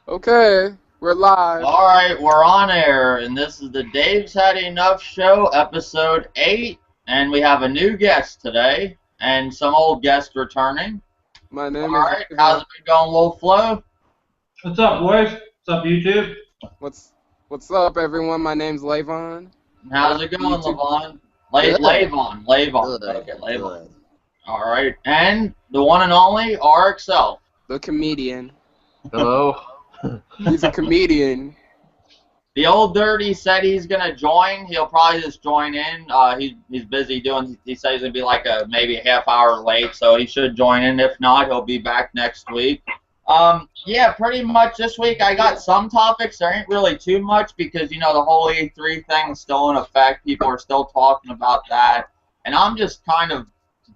Okay, we're live. Alright, we're on air, and this is the Dave's Had Enough Show, episode 8, and we have a new guest today, and some old guests returning. My name Alright, is. how's it been going, vvolfflovv? What's up, boys? What's up, YouTube? What's up, everyone? My name's Lavon. How's it going, YouTube. Lavon? Good. Lavon. Good. Okay, Lavon. Alright, and the one and only RXL. The comedian. Hello. He's a comedian. The old dirty said he's gonna join. He'll probably just join in. He's busy doing. He said he's gonna be like maybe a half hour late, so he should join in. If not, he'll be back next week. Yeah, pretty much this week I got some topics. There ain't really too much because you know the whole E3 thing is still in effect. People are still talking about that, and I'm just kind of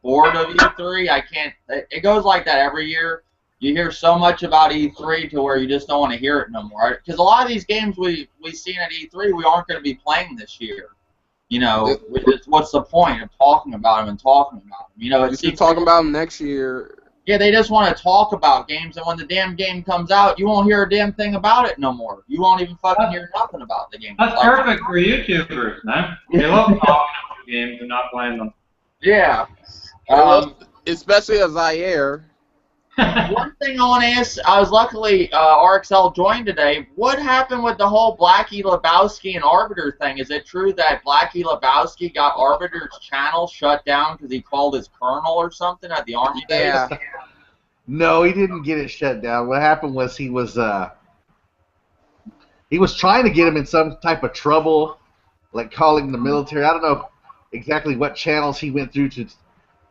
bored of E3. I can't. It goes like that every year. You hear so much about E3 to where you just don't want to hear it no more. Because a lot of these games we seen at E3 we aren't going to be playing this year. You know, what's the point of talking about them and talking about them? You know, You should talk about them next year. Yeah, they just want to talk about games, and when the damn game comes out, you won't hear a damn thing about it no more. You won't even fucking hear nothing about the game. That's perfect for YouTubers, man. They love talking about games and not playing them. Yeah. Especially as Zaire. One thing I want to ask, I was luckily RXL joined today. What happened with the whole Blackie Lebowski and Arbiter thing? Is it true that Blackie Lebowski got Arbiter's channel shut down because he called his colonel or something at the army base? Yeah. No, he didn't get it shut down. What happened was he was trying to get him in some type of trouble, like calling the military. I don't know exactly what channels he went through to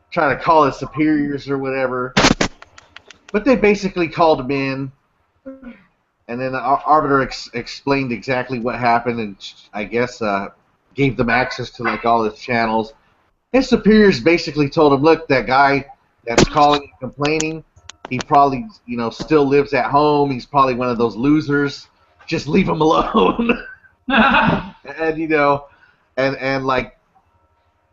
try to call his superiors or whatever. But they basically called him in, and then the Arbiter explained exactly what happened, and I guess gave them access to like all his channels. His superiors basically told him, "Look, that guy that's calling and complaining, he probably still lives at home. He's probably one of those losers. Just leave him alone." and like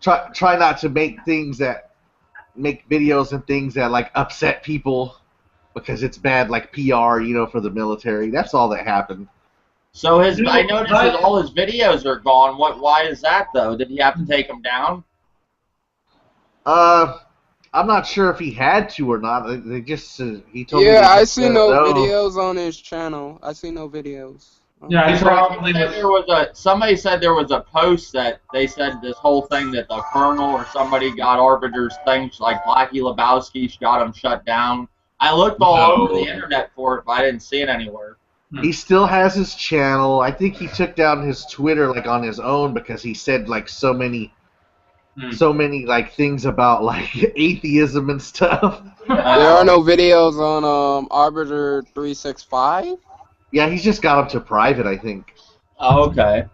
try not to make videos and things that like upset people. Because it's bad, like PR, for the military. That's all that happened. So I noticed that all his videos are gone. Why is that though? Did he have to take them down? I'm not sure if he had to or not. They just he told me. Yeah, I see no videos on his channel. I see no videos. Yeah, he probably somebody said there was a post that they said this whole thing that the colonel or somebody got Arbiter's things like Blackie Lebowski got him shut down. I looked all over the internet for it, but I didn't see it anywhere. He still has his channel. I think he took down his Twitter like on his own because he said like so many like things about like atheism and stuff. There are no videos on Arbiter 365. Yeah, he's just got them to private, I think. Oh, okay.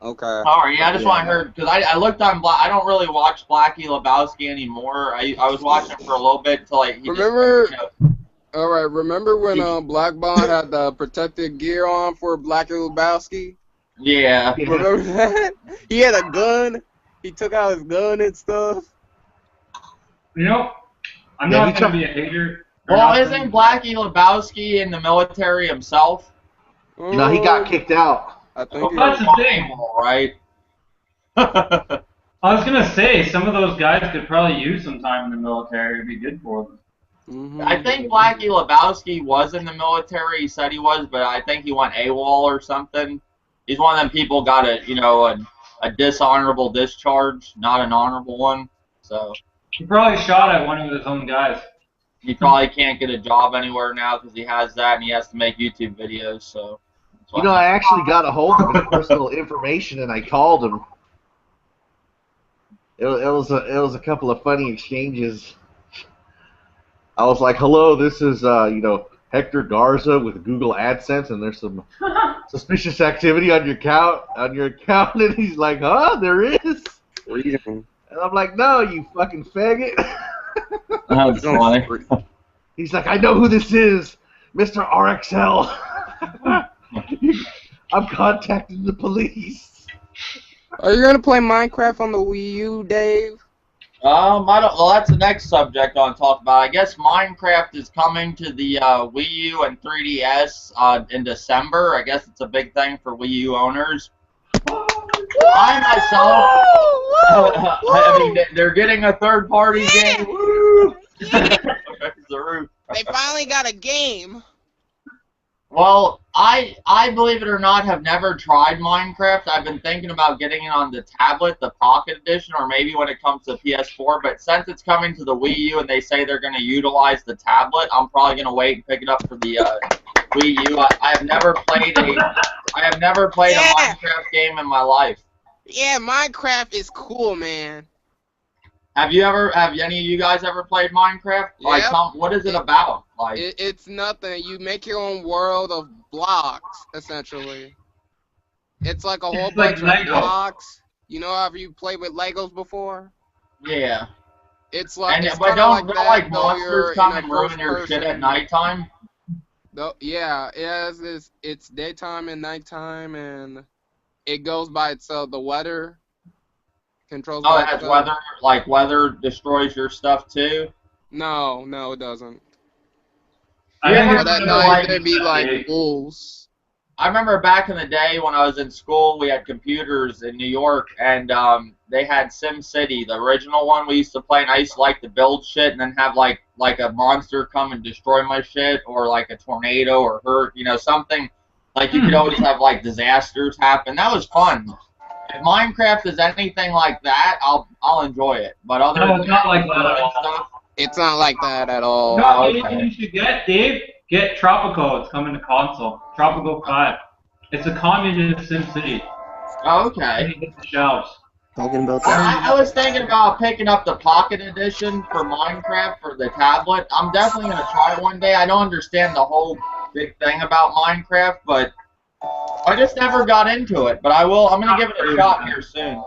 Okay. All right, yeah, I just want to hear because I looked on I don't really watch Blackie Lebowski anymore. I was watching for a little bit until All right, remember when Black Bond had the protective gear on for Blackie Lebowski? Yeah. Remember that? He had a gun. He took out his gun and stuff. I'm not going to be a hater. Well, isn't Blackie Lebowski in the military himself? He got kicked out. I think that's the thing. Right. I was going to say, some of those guys could probably use some time in the military. It'd be good for them. I think Blackie Lebowski was in the military. He said he was, but I think he went AWOL or something. He's one of them people got a dishonorable discharge, not an honorable one. So he probably shot at one of his own guys. He probably can't get a job anywhere now because he has that and he has to make YouTube videos. So I actually got a hold of his personal information and I called him. It was a couple of funny exchanges. I was like, "Hello, this is Hector Garza with Google AdSense, and there's some suspicious activity on your account." And he's like, "Huh? There is?" And I'm like, "No, you fucking faggot." That's funny. He's like, "I know who this is, Mr. RXL. I'm contacting the police." Are you gonna play Minecraft on the Wii U, Dave? I don't. Well, that's the next subject I want to talk about. I guess Minecraft is coming to the Wii U and 3DS in December. I guess it's a big thing for Wii U owners. I myself, I mean, they're getting a third-party game. Woo! The roof. They finally got a game. Well, I believe it or not have never tried Minecraft. I've been thinking about getting it on the tablet, the Pocket Edition, or maybe when it comes to PS4. But since it's coming to the Wii U and they say they're going to utilize the tablet, I'm probably going to wait and pick it up for the Wii U. I have never played a Minecraft game in my life. Yeah, Minecraft is cool, man. Have any of you guys ever played Minecraft? Like, Yep. what is it about? Like, It's nothing. You make your own world of blocks, essentially. It's like a whole bunch of blocks. You know how you played with Legos before? yeah. It's like, And it's but don't like monsters come and ruin your shit at nighttime? No, yeah, it's daytime and nighttime, and it goes by itself. The weather controls. Oh, it has weather. Like weather destroys your stuff too. No, it doesn't. I But at night there'd be like wolves. I remember back in the day when I was in school, we had computers in New York, and they had SimCity, the original one we used to play, and I used to like to build shit and then have like a monster come and destroy my shit, or like a tornado or hurt, something. Like you could always have like disasters happen. That was fun. If Minecraft is anything like that, I'll enjoy it. But No, it's not like that at all. stuff, It's not like that at all. No, you should get, Dave. Get Tropico. It's coming to console. Tropico 5. It's a communist SimCity. oh, okay. You hit the shelves. Talking about that. I was thinking about picking up the Pocket Edition for Minecraft for the tablet. I'm definitely going to try it one day. I don't understand the whole big thing about Minecraft, but I just never got into it. But I will. I'm going to give it a shot here soon.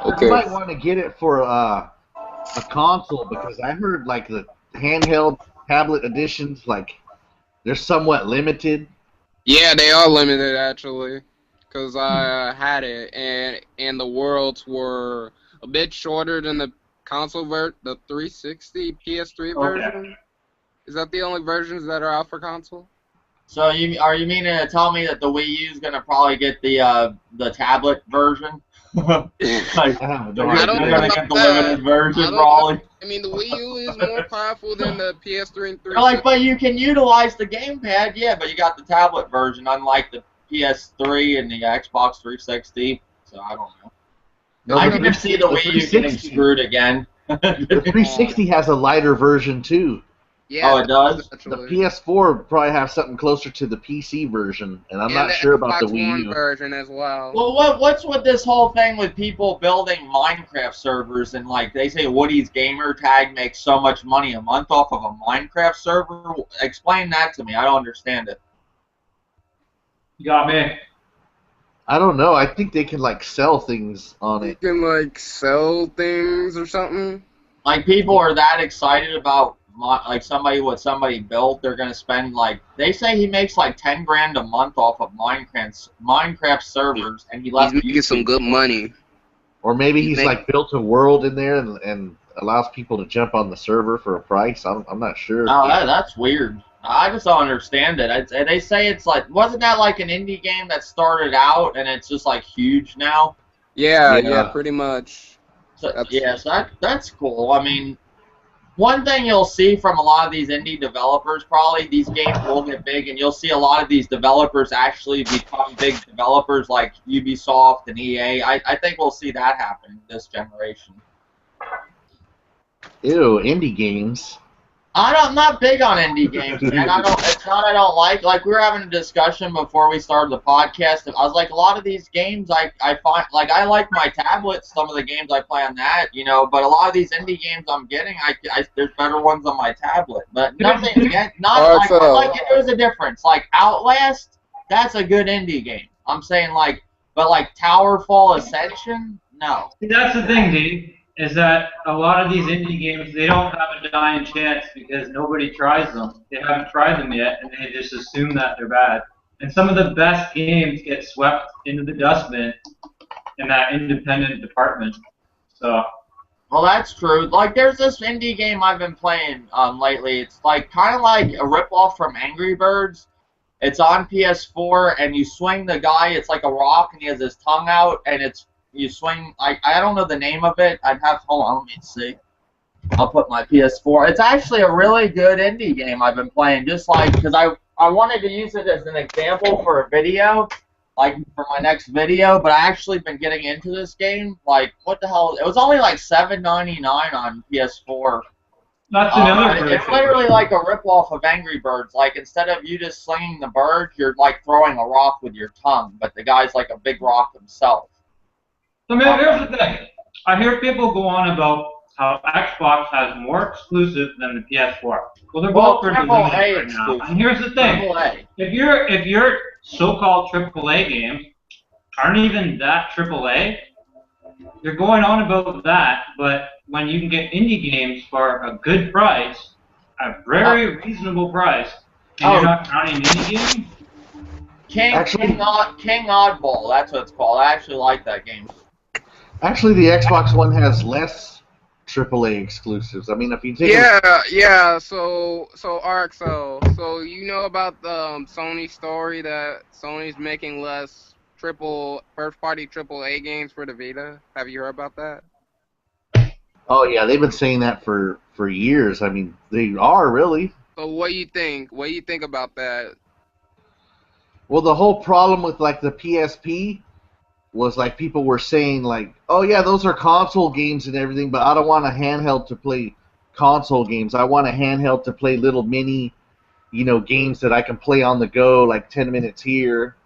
Okay. You might want to get it for a console, because I heard like the handheld tablet editions, like they're somewhat limited. Yeah, they are limited actually, because I had it, and the worlds were a bit shorter than the console the 360 PS3 version. Is that the only versions that are out for console? So are you meaning to tell me that the Wii U is going to probably get the tablet version? Like, I don't they're know going to get the that. limited version I don't probably. I mean, the Wii U is more powerful than the PS3 and 360. They're like, but you can utilize the gamepad, yeah, but you got the tablet version, unlike the PS3 and the Xbox 360. So I don't know. No, I the can just see the Wii U getting 360 screwed again. The 360 has a lighter version too. Yeah, Oh, it does? The actually. PS4 would probably have something closer to the PC version, and I'm And not the sure about the Xbox Wii One U. version as well. Well, what's with this whole thing with people building Minecraft servers, and like they say Woody's gamer tag makes so much money a month off of a Minecraft server? Explain that to me. I don't understand it. You got me. I don't know. I think they can like sell things on You it. can like sell things or something. Like people are that excited about like what somebody built, they're gonna spend like they say he makes like 10 grand a month off of Minecraft servers, and he left. He's making some good money. Or maybe he's like built a world in there and allows people to jump on the server for a price. I'm not sure. Oh, that's weird. I just don't understand it. They say it's like, wasn't that like an indie game that started out and it's just like huge now? Yeah, pretty much. So, that's cool. I mean, one thing you'll see from a lot of these indie developers, probably these games will get big, and you'll see a lot of these developers actually become big developers like Ubisoft and EA. I think we'll see that happen this generation. Ew, indie games. I'm not big on indie games, man. It's not I don't like. Like, we were having a discussion before we started the podcast, and I was like, a lot of these games I find, like, I like my tablet, some of the games I play on that, but a lot of these indie games I'm getting, there's better ones on my tablet. But nothing, there's a difference. Like, Outlast, that's a good indie game. I'm saying, like, but like Towerfall Ascension, no. See, that's the thing, Dave, is that a lot of these indie games, they don't have a dying chance because nobody tries them. They haven't tried them yet, and they just assume that they're bad. And some of the best games get swept into the dustbin in that independent department. So, Well, that's true. Like, there's this indie game I've been playing lately. It's like kind of like a ripoff from Angry Birds. It's on PS4, and you swing the guy. It's like a rock, and he has his tongue out, and you swing. I don't know the name of it. Hold on, let me see. I'll put my PS4. It's actually a really good indie game I've been playing, just like because I wanted to use it as an example for a video, like for my next video, but I actually been getting into this game. Like, what the hell? It was only like $7.99 on PS4. That's another It's literally like a ripoff of Angry Birds. Like, instead of you just slinging the bird, you're like throwing a rock with your tongue, but the guy's like a big rock himself. So, man, here's the thing. I hear people go on about how Xbox has more exclusives than the PS4. Well, they're both pretty limited right now. And here's the thing: if your so-called AAA games aren't even that AAA, you're going on about that. But when you can get indie games for a good price, a very reasonable price, and you're not counting indie games. King Oddball, that's what it's called. I actually like that game. Actually, the Xbox One has less AAA exclusives. I mean, if you take So RXL. So you know about the Sony story that Sony's making less first-party AAA games for the Vita. Have you heard about that? Oh yeah, they've been saying that for years. I mean, they are really. So what do you think? What do you think about that? Well, the whole problem with like the PSP was like people were saying like, oh yeah, those are console games and everything, but I don't want a handheld to play console games. I want a handheld to play little mini, games that I can play on the go, like 10 minutes here.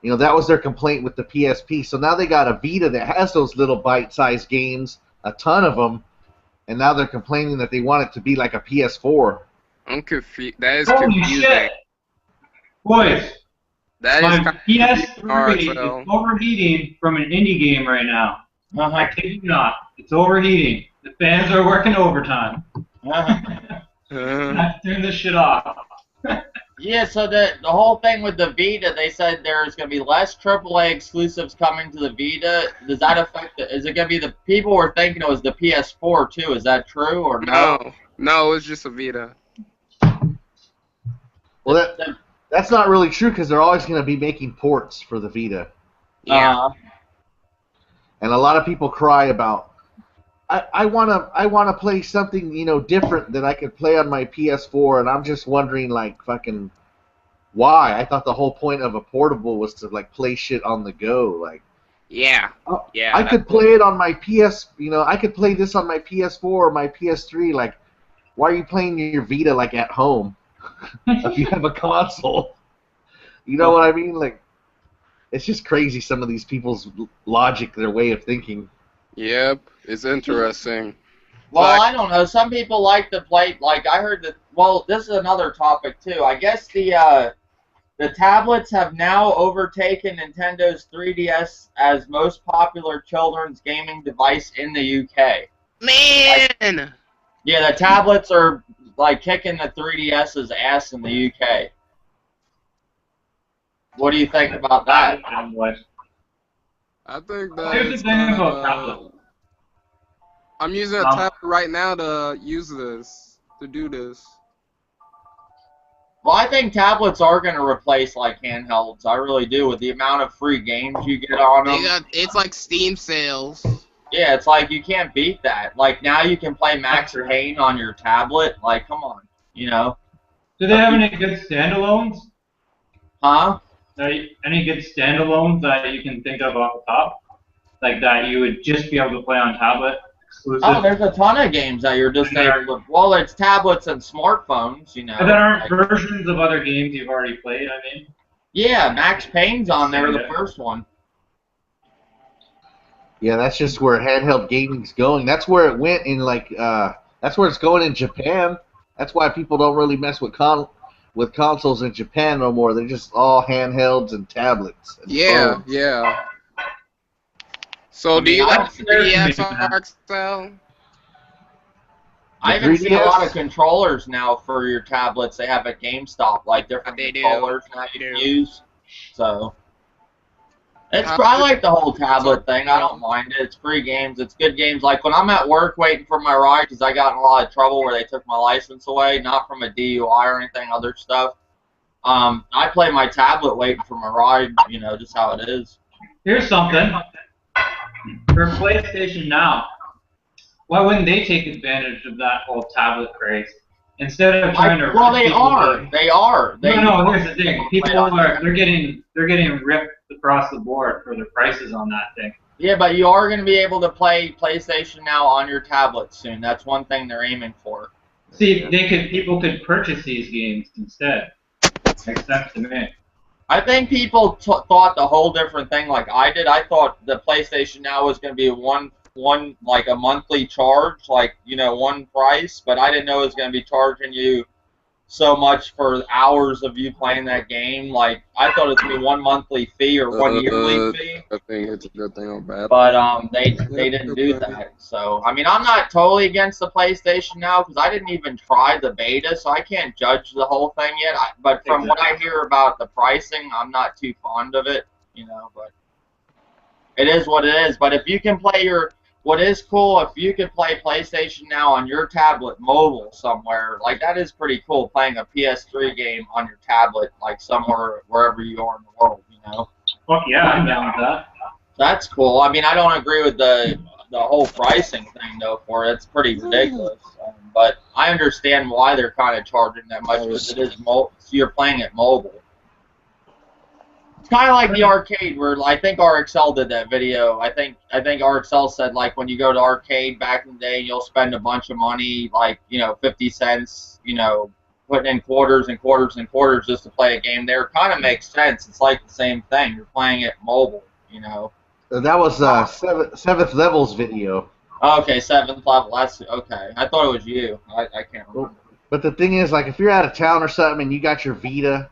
That was their complaint with the PSP. So now they got a Vita that has those little bite-sized games, a ton of them, and now they're complaining that they want it to be like a PS4. I'm confused. That is Holy confusing. Shit. Boys, That my is PS3 is overheating from an indie game right now. I kid you not. It's overheating. The fans are working overtime. I have to turn this shit off. Yeah, so the whole thing with the Vita, they said there's going to be less AAA exclusives coming to the Vita. Does that affect it? Is it going to be the people were thinking it was the PS4 too? Is that true or no? No, it's just a Vita. Well, that's not really true because they're always going to be making ports for the Vita. Yeah. And a lot of people cry about, I wanna play something different that I could play on my PS4, and I'm just wondering like fucking why? I thought the whole point of a portable was to like play shit on the go, like. Yeah. I could play it on my I could play this on my PS4 or my PS3. Like, why are you playing your Vita like at home if you have a console? You know what I mean? Like, it's just crazy. Some of these people's logic, their way of thinking. Yep, it's interesting. Well, I don't know. Some people like to play. Like I heard that. Well, this is another topic too. I guess the tablets have now overtaken Nintendo's 3DS as most popular children's gaming device in the UK. Man! Yeah, the tablets are like kicking the 3DS's ass in the UK. What do you think about that? I think that Here's the thing about tablets. I'm using a tablet right now to do this. Well, I think tablets are going to replace like handhelds. I really do, with the amount of free games you get on them. It's like Steam sales. Yeah, it's like you can't beat that. Like now you can play Max Payne on your tablet. Like, come on, Do they have any good standalones? Huh? Any good standalones that you can think of off the top? Like that you would just be able to play on tablet? Exclusive? Oh, there's a ton of games that you're just able to... Well, it's tablets and smartphones, But there aren't versions of other games you've already played, I mean? Yeah, Max Payne's on there, the first one. Yeah, that's just where handheld gaming's going. That's where it went in, like, that's where it's going in Japan. That's why people don't really mess with consoles in Japan no more. They're just all handhelds and tablets. And phones. Yeah. So do you like 3DS RXL? I even see a lot of controllers now for your tablets. They have at GameStop, like different controllers now you can use. So I like the whole tablet thing. I don't mind it. It's free games. It's good games. Like when I'm at work waiting for my ride, because I got in a lot of trouble where they took my license away, not from a DUI or anything, other stuff. I play my tablet waiting for my ride. You know, just how it is. Here's something for PlayStation Now. Why wouldn't they take advantage of that whole tablet craze instead of trying to? Well, they are. They are. No. Here's the thing. People are they're getting ripped across the board for the prices on that thing. Yeah, but you are going to be able to play PlayStation Now on your tablet soon. That's one thing they're aiming for. See, people could purchase these games instead. Makes sense to me. I think people thought the whole different thing like I did. I thought the PlayStation Now was going to be one like a monthly charge, like, you know, one price, but I didn't know it was going to be charging you so much for hours of you playing that game. Like, I thought it was going to be one monthly fee or one yearly fee. I think it's a good thing or bad. But they didn't do that. So, I mean, I'm not totally against the PlayStation Now because I didn't even try the beta, so I can't judge the whole thing yet. But from what I hear about the pricing, I'm not too fond of it, you know, but it is what it is. But if you can play what is cool, if you can play PlayStation Now on your tablet mobile somewhere, like that is pretty cool, playing a PS3 game on your tablet, like somewhere, wherever you are in the world, you know? Well, yeah, I'm down with that. That's cool. I mean, I don't agree with the whole pricing thing, though, for it. It's pretty ridiculous. But I understand why they're kind of charging that much, because it is you're playing it mobile. It's kind of like the arcade, where I think RXL did that video. I think RXL said, like, when you go to arcade back in the day, you'll spend a bunch of money, like, you know, 50 cents, you know, putting in quarters and quarters and quarters just to play a game there. Kind of makes sense. It's like the same thing. You're playing it mobile, you know. That was seventh level's video. Okay, 7th level. That's okay. I thought it was you. I can't remember. But the thing is, like, if you're out of town or something and you got your Vita,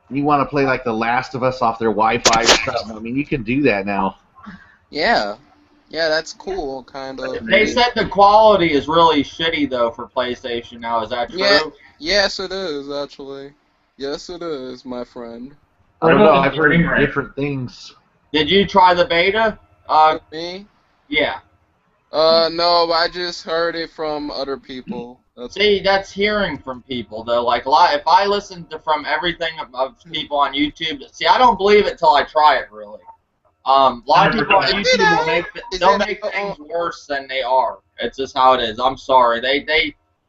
and you want to play like The Last of Us off their Wi-Fi or something, I mean, you can do that now. Yeah, that's cool, kind of. They said the quality is really shitty though for PlayStation Now. Is that true? Yeah, yes, it is actually. Yes, it is, my friend. I don't know. I've heard different things. Did you try the beta? Me? Yeah. No, I just heard it from other people. See, that's hearing from people, though. Like, if I listen from everything of people on YouTube, see, I don't believe it till I try it, really. A lot of people on YouTube will make things worse than they are. It's just how it is. I'm sorry.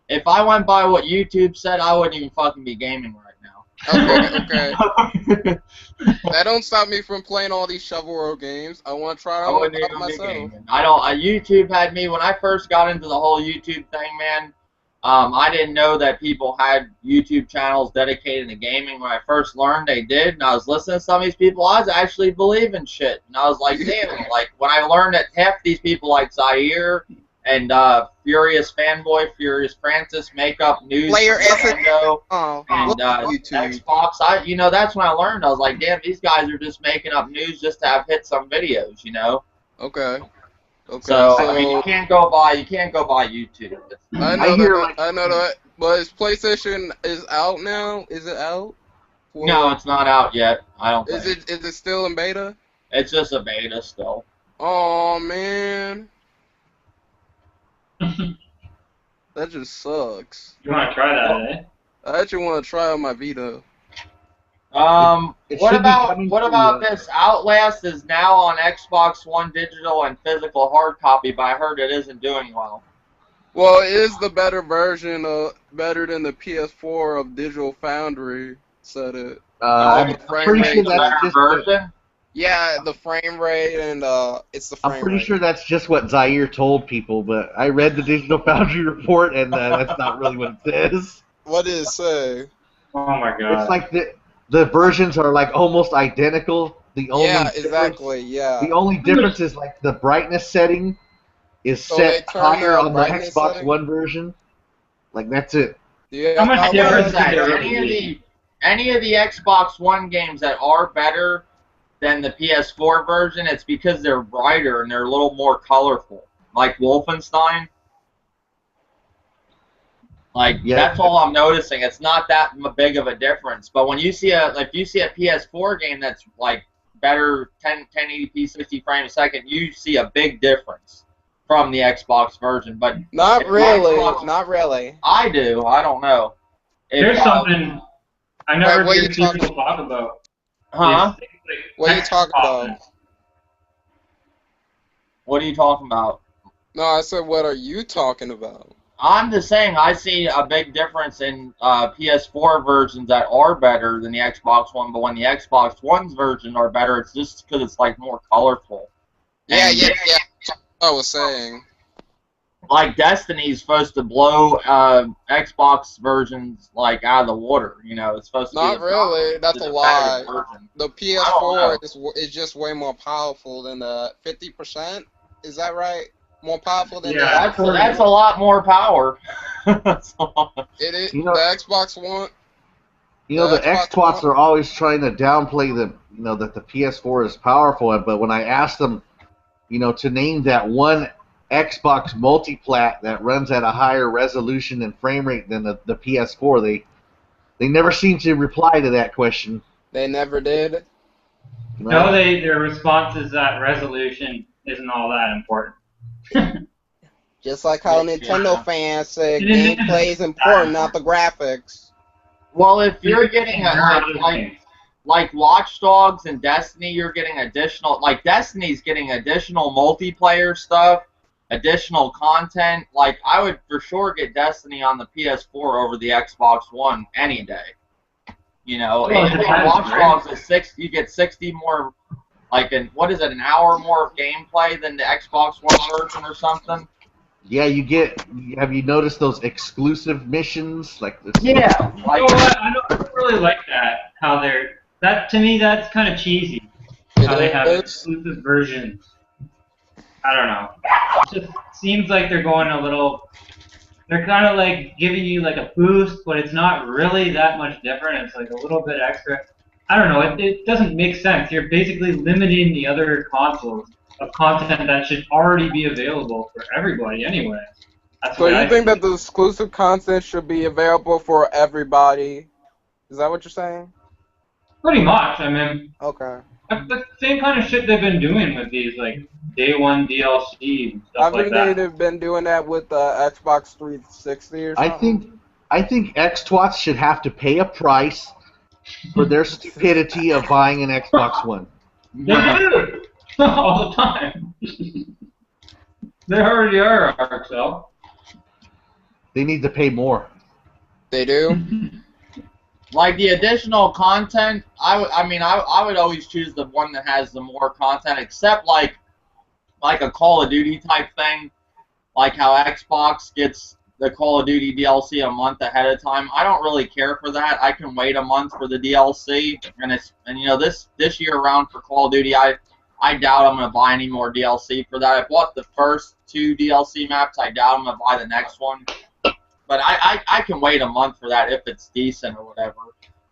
If I went by what YouTube said, I wouldn't even fucking be gaming right now. Okay. That don't stop me from playing all these shovel world games. I want to try them out myself. YouTube had me when I first got into the whole YouTube thing, man. I didn't know that people had YouTube channels dedicated to gaming. When I first learned, they did, and I was listening to some of these people. I was actually believing shit, and I was like, damn. Like when I learned that half these people, like Zaire and Furious Fanboy, Furious Francis, make up news for Nintendo and Xbox. That's when I learned. I was like, damn, these guys are just making up news just to have hit some videos, you know? Okay. So I mean, you can't go by YouTube. I know that. But PlayStation is out now. Is it out? No, it's not out yet. I don't think. Is it still in beta? It's just a beta still. Oh man. That just sucks. You want to try that, eh? I actually want to try on my Vita. What about this? Outlast is now on Xbox One digital and physical hard copy, but I heard it isn't doing well. Well, it is the better version, better than the PS4 of Digital Foundry said it. I'm pretty sure that's just version. Yeah, the frame rate and it's the frame rate. I'm pretty sure that's just what Zaire told people, but I read the Digital Foundry report, and that's not really what it says. What did it say? Oh my god. It's like the versions are like almost identical. The only difference is like the brightness setting is set higher on the Xbox One version. Like that's it. Yeah. How much difference is that? there? Any of the Xbox One games that are better than the PS4 version, it's because they're brighter and they're a little more colorful. Like Wolfenstein. That's all I'm noticing. It's not that big of a difference. But when you see if you see a PS4 game that's like better 1080p 60 frames a second, you see a big difference from the Xbox version. But Not really. Xbox, Not really. I do. I don't know. Here's something I never what hear you talking- people talk about. Huh? Is, What are you talking about? What are you talking about? No, I said, what are you talking about? I'm just saying I see a big difference in PS4 versions that are better than the Xbox One, but when the Xbox One's version are better, it's just because it's like more colorful. Yeah, And, yeah. That's what I was saying. Like Destiny's supposed to blow Xbox versions like out of the water. You know, it's supposed to be. Not really. That's a better lie. version. The PS4 is just way more powerful than the 50%. Is that right? More powerful than Yeah. That's a lot more power. It is. You know- The Xbox One. You know, The the Xbox X-Twats One- are always trying to downplay that the PS4 is powerful, but when I ask them, to name that one Xbox multiplat that runs at a higher resolution and frame rate than the PS4, they never seem to reply to that question. They never did. No, their response is that resolution isn't all that important. Just like how Nintendo fans say It is- gameplay is important, not the graphics. Well, if you're getting There are other like things. like Watch Dogs and Destiny, you're getting additional. Like Destiny's getting additional multiplayer stuff, additional content. Like I would for sure get Destiny on the PS4 over the Xbox One any day. Well, it And depends, Watch right? Dogs is you get 60 more, like an hour more of gameplay than the Xbox One version or something. Yeah, have you noticed those exclusive missions? Yeah, You like know what? I don't really like that. To me, that's kind of cheesy. How they have It is. exclusive versions. I don't know. It just seems like they're going a little. They're kind of like giving you like a boost, but it's not really that much different. It's like a little bit extra. I don't know. It doesn't make sense. You're basically limiting the other consoles of content that should already be available for everybody anyway. That's So what you I think that the exclusive content should be available for everybody? Is that what you're saying? Pretty much. I mean, Okay. the same kind of shit they've been doing with these like day one DLC and stuff like Haven't they that. been doing that with Xbox 360 or something? I think X-Twats should have to pay a price for their stupidity of buying an Xbox One. They do all the time. They already are, Arxel. They need to pay more. They do? Like the additional content, I would always choose the one that has the more content, except like a Call of Duty type thing, like how Xbox gets the Call of Duty DLC a month ahead of time. I don't really care for that. I can wait a month for the DLC, and this year around for Call of Duty, I doubt I'm gonna buy any more DLC for that. I bought the first 2 DLC maps. I doubt I'm gonna buy the next one. But I can wait a month for that if it's decent or whatever.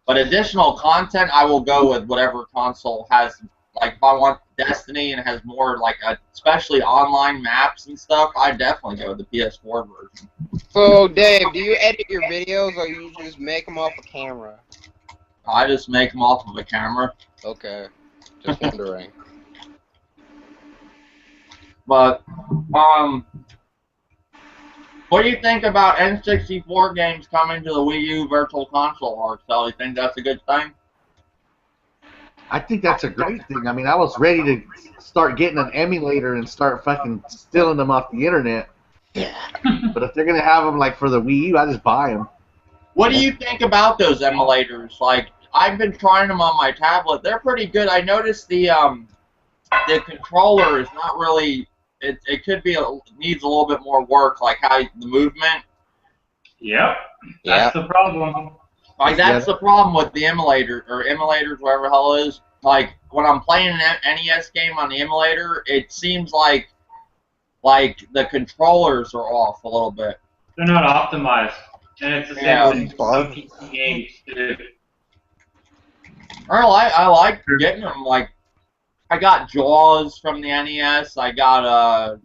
But additional content, I will go with whatever console has, like if I want Destiny and has more, like, especially online maps and stuff, I definitely go with the PS4 version. So, Dave, do you edit your videos or you just make them off a camera? I just make them off of a camera. Okay. Just wondering. But, what do you think about N64 games coming to the Wii U Virtual Console, Arcel? You think that's a good thing? I think that's a great thing. I mean, I was ready to start getting an emulator and start fucking stealing them off the internet. But if they're going to have them, like, for the Wii U, I just buy them. What do you think about those emulators? Like, I've been trying them on my tablet. They're pretty good. I noticed the controller is not really. It could be needs a little bit more work, like how the movement. Yep. That's the problem. Like that's the problem with the emulator or emulators, whatever the hell it is. Like when I'm playing an NES game on the emulator, it seems like the controllers are off a little bit. They're not optimized, and it's the same with PC games too. I like getting them. Like I got Jaws from the NES. I got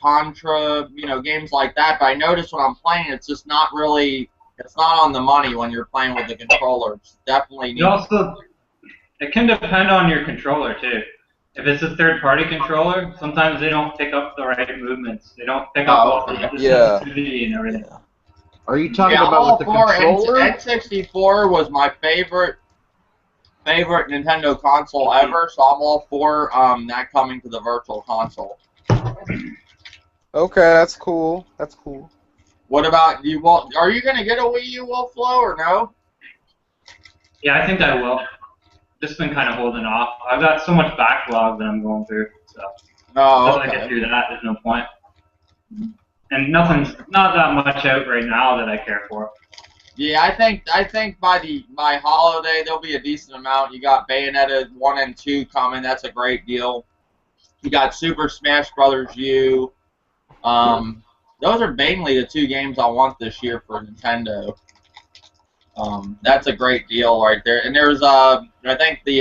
Contra, games like that. But I notice when I'm playing, it's just not really. It's not on the money when you're playing with the controllers. Definitely. It can depend on your controller too. If it's a third-party controller, sometimes they don't pick up the right movements. They don't pick up all the Yeah. sensitivity and everything. Yeah. Are you talking Yeah, about all with the four. controller? N64 was my favorite Nintendo console ever, so I'm all for that coming to the Virtual Console. Okay, that's cool. That's cool. What about you? Well, are you gonna get a Wii U, vvolfflovv, or no? Yeah, I think I will. Just been kind of holding off. I've got so much backlog that I'm going through, so Oh, until I get okay. through that, there's no point. And nothing's not that much out right now that I care for. Yeah, I think by holiday there'll be a decent amount. You got Bayonetta 1 and 2 coming. That's a great deal. You got Super Smash Brothers U. Those are mainly the two games I want this year for Nintendo. That's a great deal right there. And there's I think the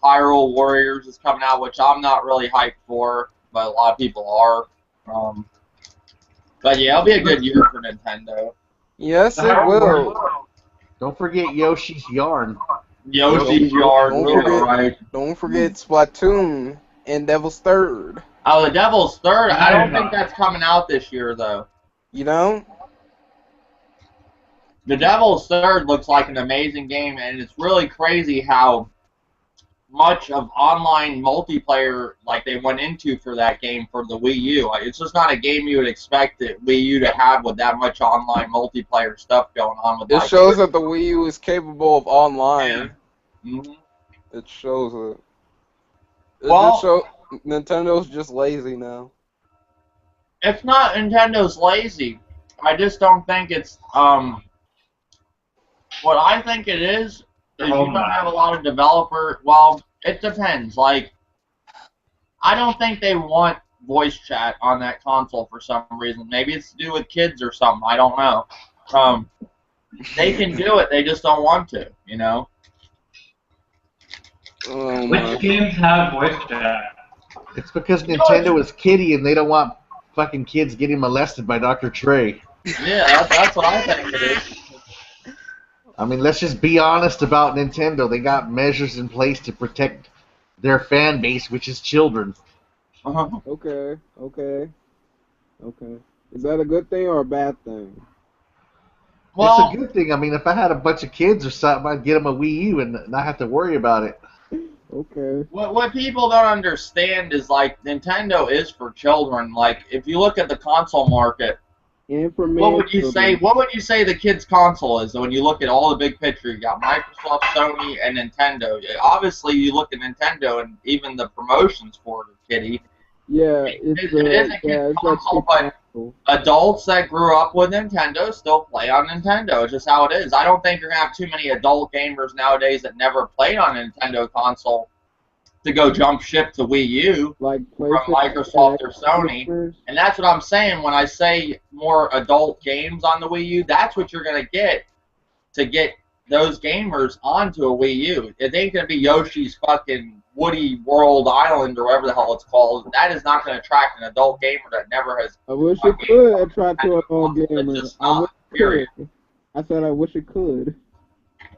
Hyrule Warriors is coming out, which I'm not really hyped for, but a lot of people are. But yeah, it'll be a good year for Nintendo. Yes, it will. Don't forget Yoshi's Yarn. Yoshi's Yard, right? Don't forget Splatoon and Devil's Third. Oh, the Devil's Third. I don't think that's coming out this year though. You know? The Devil's Third looks like an amazing game, and it's really crazy how much of online multiplayer like they went into for that game for the Wii U. It's just not a game you would expect the Wii U to have with that much online multiplayer stuff going on with. It shows that the Wii U is capable of online. Mm-hmm. It shows it. Well, Nintendo's just lazy now. It's not Nintendo's lazy. I just don't think it's what I think it is you don't have a lot of developer. Well, it depends. Like, I don't think they want voice chat on that console for some reason. Maybe it's to do with kids or something. I don't know. They can do it. They just don't want to. You know. Which games have voice chat? It's because Nintendo is kiddie and they don't want fucking kids getting molested by Dr. Trey. Yeah, that's what I think it is. I mean, let's just be honest about Nintendo. They got measures in place to protect their fan base, which is children. Okay. Is that a good thing or a bad thing? Well, it's a good thing. I mean, if I had a bunch of kids or something, I'd get them a Wii U and not have to worry about it. Okay. What people don't understand is, like, Nintendo is for children. Like, if you look at the console market, what would you say the kids' console is? When you look at all the big picture, you got Microsoft, Sony, and Nintendo. Obviously, you look at Nintendo and even the promotions for it, kitty. Yeah, it is a kid's console, but adults that grew up with Nintendo still play on Nintendo. It's just how it is. I don't think you're gonna have too many adult gamers nowadays that never played on a Nintendo console to go jump ship to Wii U like from Microsoft or Sony. And that's what I'm saying when I say more adult games on the Wii U. That's what you're going to get those gamers onto a Wii U. It ain't going to be Yoshi's fucking Woody World Island or whatever the hell it's called. That is not going to attract an adult gamer that never has... I wish it could attract an adult gamer. I said I wish it could.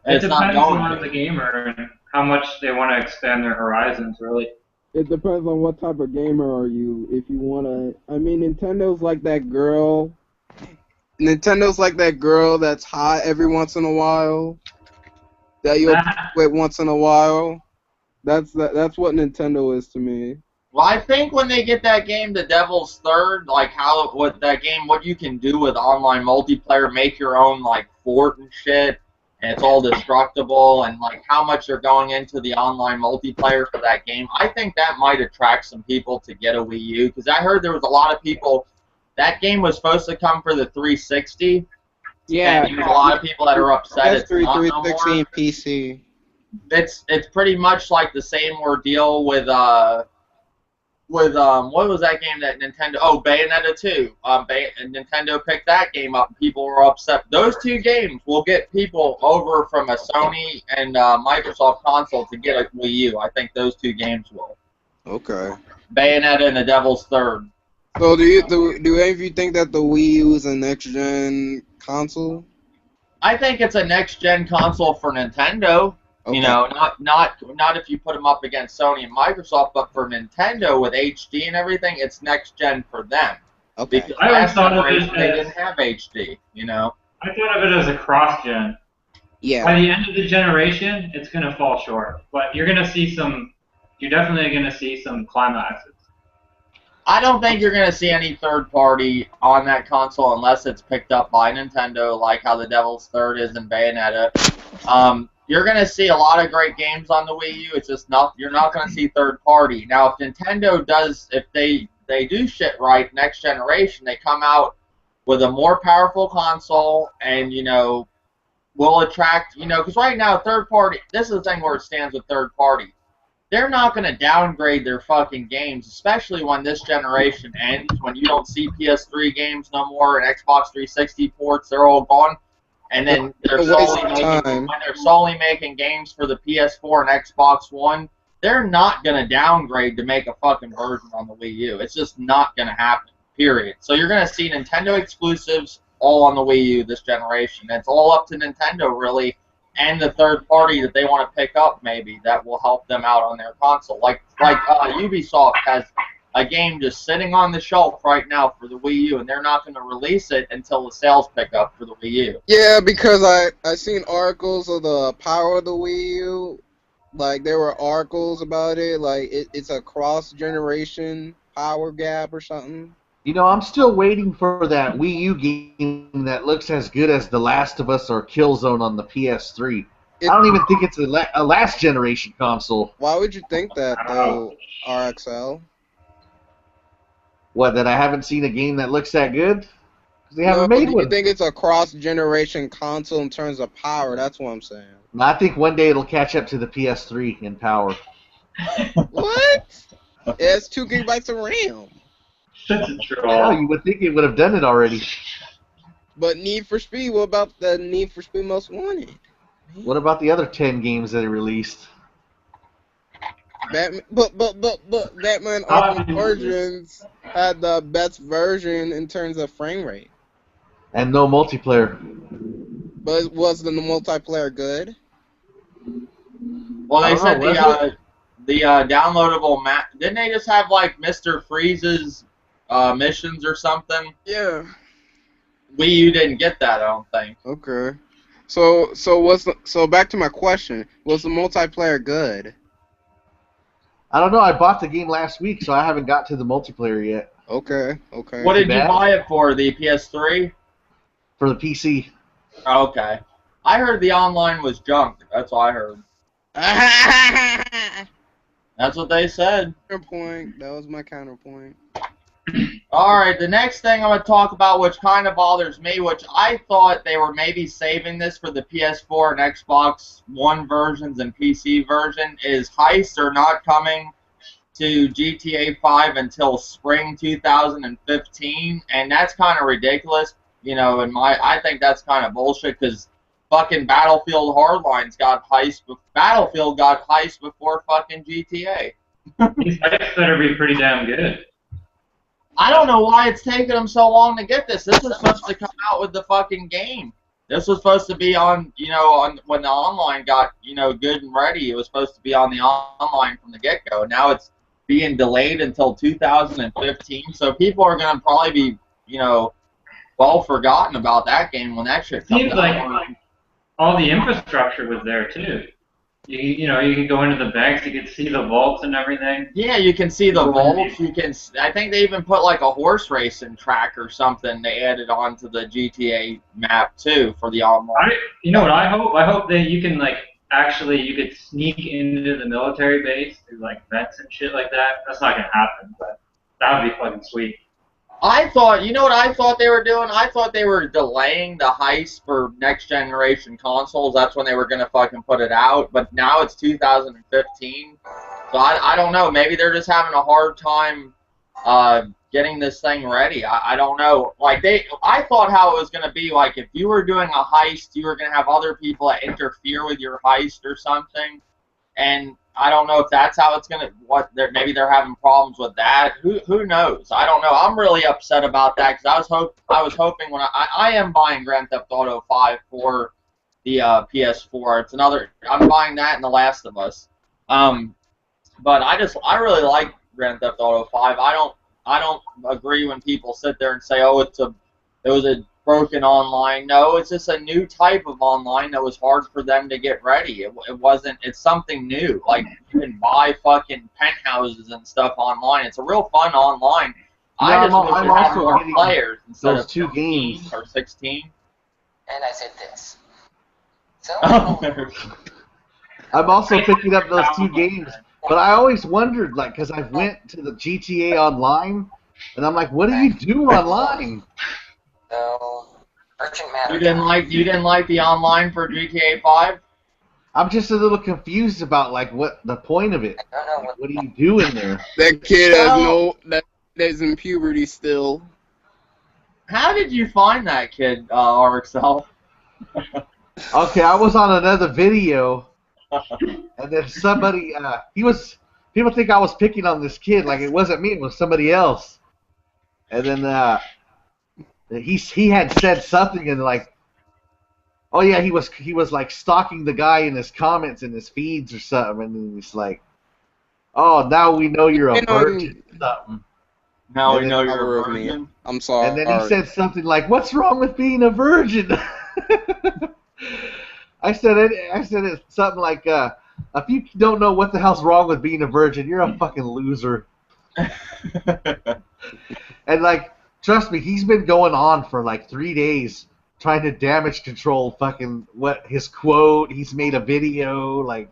It depends on the gamer and how much they want to expand their horizons, really. It depends on what type of gamer are you. If you want to... I mean, Nintendo's like that girl... Nintendo's like that girl that's hot every once in a while. That you'll with once in a while. That's what Nintendo is to me. Well, I think when they get that game, The Devil's Third, like what you can do with online multiplayer, make your own, like, fort and shit, and it's all destructible, and like how much they're going into the online multiplayer for that game, I think that might attract some people to get a Wii U, because I heard there was a lot of people, that game was supposed to come for the 360, yeah, and there's a lot of people that are upset it's not no more. 360 and PC. It's pretty much like the same ordeal with what was that game that Nintendo? Oh, Bayonetta 2. Nintendo picked that game up, and people were upset. Those two games will get people over from a Sony and Microsoft console to get a Wii U. I think those two games will. Okay. Bayonetta and The Devil's Third. So do any of you think that the Wii U is a next-gen console? I think it's a next-gen console for Nintendo. You know, not if you put them up against Sony and Microsoft, but for Nintendo with HD and everything, it's next gen for them. Okay. Because I always last thought of it generation they as- didn't have HD. You know. I thought of it as a cross-gen. Yeah. By the end of the generation, it's going to fall short. But you're going to see some. You're definitely going to see some climaxes. I don't think you're going to see any third party on that console unless it's picked up by Nintendo, like how the Devil's Third is in Bayonetta. You're going to see a lot of great games on the Wii U. It's just not. You're not going to see third party. Now, if Nintendo does, if they do shit right next generation, they come out with a more powerful console, and will attract, because right now third party. This is the thing where it stands with third party. They're not going to downgrade their fucking games, especially when this generation ends, when you don't see PS3 games no more and Xbox 360 ports, they're all gone. And then they're solely making games for the PS4 and Xbox One. They're not going to downgrade to make a fucking version on the Wii U. It's just not going to happen, period. So you're going to see Nintendo exclusives all on the Wii U this generation. It's all up to Nintendo, really, and the third party that they want to pick up, maybe, that will help them out on their console. Like Ubisoft has a game just sitting on the shelf right now for the Wii U, and they're not going to release it until the sales pick up for the Wii U. Yeah, because I seen articles of the power of the Wii U. Like, there were articles about it. Like, it's a cross-generation power gap or something. I'm still waiting for that Wii U game that looks as good as The Last of Us or Killzone on the PS3. I don't even think it's a last generation console. Why would you think that, though, RXL? What, that I haven't seen a game that looks that good? 'Cause they haven't made one. You think it's a cross-generation console in terms of power? That's what I'm saying. I think one day it'll catch up to the PS3 in power. What? It has 2 gigabytes of RAM. That's a troll. Hell, you would think it would have done it already. But Need for Speed, what about the Need for Speed Most Wanted? What about the other 10 games that it released? Batman, but Batman Arkham Origins had the best version in terms of frame rate. And no multiplayer. But was the multiplayer good? Well, they said know, the downloadable map. Didn't they just have like Mr. Freeze's missions or something? Yeah. Wii U didn't get that, I don't think. Okay. So back to my question: was the multiplayer good? I don't know. I bought the game last week, so I haven't got to the multiplayer yet. Okay. What did you buy it for? The PS3? For the PC. Okay. I heard the online was junk. That's what I heard. That's what they said. Counterpoint. That was my counterpoint. Alright, the next thing I'm going to talk about, which kind of bothers me, which I thought they were maybe saving this for the PS4 and Xbox One versions and PC version, is heists are not coming to GTA 5 until spring 2015, and that's kind of ridiculous. I think that's kind of bullshit, because fucking Battlefield Hardline's got heist. Battlefield got heist before fucking GTA. These heists better be pretty damn good. I don't know why it's taking them so long to get this. This was supposed to come out with the fucking game. This was supposed to be on, when the online got, good and ready. It was supposed to be on the online from the get-go. Now it's being delayed until 2015. So people are going to probably be, well forgotten about that game when that shit comes out. Seems like all the infrastructure was there too. You can go into the banks, you can see the vaults and everything. Yeah, you can see the vaults. I think they even put like a horse racing track or something they added onto the GTA map too for the online. You know what I hope? I hope that you can you could sneak into the military base through vents and shit like that. That's not gonna happen, but that would be fucking sweet. I thought, what I thought they were doing? I thought they were delaying the heist for next generation consoles. That's when they were going to fucking put it out. But now it's 2015. So I don't know. Maybe they're just having a hard time getting this thing ready. I don't know. I thought how it was going to be, if you were doing a heist, you were going to have other people that interfere with your heist or something. And I don't know if that's how it's gonna. Maybe they're having problems with that. Who knows? I don't know. I'm really upset about that because I was hoping when I am buying Grand Theft Auto 5 for PS4. It's another. I'm buying that and The Last of Us. But I really like Grand Theft Auto 5. I don't agree when people sit there and say, oh, it was a broken online. No, it's just a new type of online that was hard for them to get ready. It wasn't. It's something new. Like you can buy fucking penthouses and stuff online. It's a real fun online. I just wish it had more players instead of 2 games or 16. And I said this. So. I'm also picking up those 2 games, but I always wondered, like, because I went to the GTA Online, and I'm like, what do you do online? So, urgent matter. You didn't like the online for GTA 5? I'm just a little confused about like what the point of it. I don't know What do you do in there? That kid that is in puberty still. How did you find that kid, RXL? Okay, I was on another video, and then somebody, people think I was picking on this kid, like it wasn't me, it was somebody else. And then he had said something, and like, oh yeah, he was like stalking the guy in his comments in his feeds or something, and then he's like, oh, now we know you're a virgin or something. Now we know you're a virgin. I'm sorry. And then he said something like, what's wrong with being a virgin? I said it something like, if you don't know what the hell's wrong with being a virgin, you're a fucking loser. And like, trust me, he's been going on for like 3 days trying to damage control fucking his quote. He's made a video, like